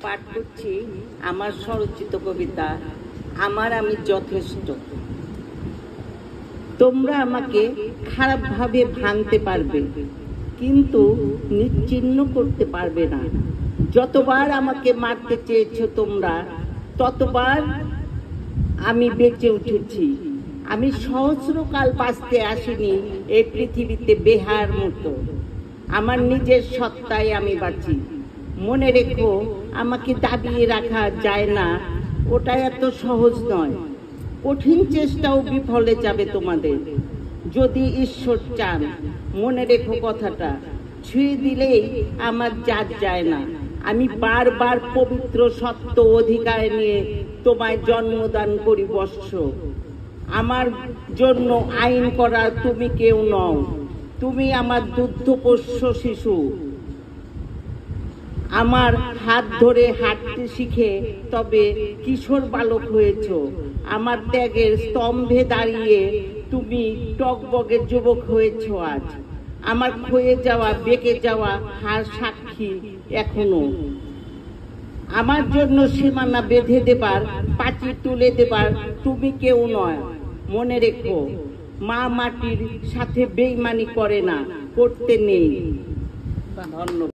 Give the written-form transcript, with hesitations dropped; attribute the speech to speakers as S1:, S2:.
S1: পাঠ করছি আমার স্বরচিত কবিতা আমার আমি যথেষ্ট। তোমরা আমাকে খারাপভাবে ভাঙতে পারবে, কিন্তু নিশ্চিহ্ন করতে পারবে না। যতবার আমাকে মারতে চেয়েছো তোমরা, ততবার আমি বেঁচে উঠেছি। আমি সহস্রকাল বাঁচতে আসিনি এই পৃথিবীতে বেহার মতো। আমার নিজের সত্তায় আমি বাঁচি। মনে রেখো, আমাকে দাবিয়ে রাখা যায় না, ওটা এত সহজ নয়। কঠিন চেষ্টাও বিফলে যাবে তোমাদের, যদি ঈশ্বর চান। মনে রেখো কথাটা, ছুঁয়ে দিলেই আমার জাত যায় না। আমি বারবার পবিত্র সত্য অধিকার নিয়ে তোমায় জন্মদান করি বৎস। আমার জন্য আইন করার তুমি কেউ নও, তুমি আমার দুগ্ধপোষ্য শিশু। আমার হাত ধরে হাঁটতে শিখে তবে কিশোর বালক হয়েছ। আমার ত্যাগের স্তম্ভে দাঁড়িয়ে তুমি টকবগের যুবক হয়েছ আজ। আমার ক্ষয়ে যাওয়া বেঁকে যাওয়া হার সাক্ষী এখনো। আমার জন্য সীমানা বেঁধে দেবার, পাঁচিল তুলে দেবার তুমি কেউ নয়। মনে রেখো, মা মাটির সাথে বেইমানি করে না, করতে নেই। ধন্যবাদ।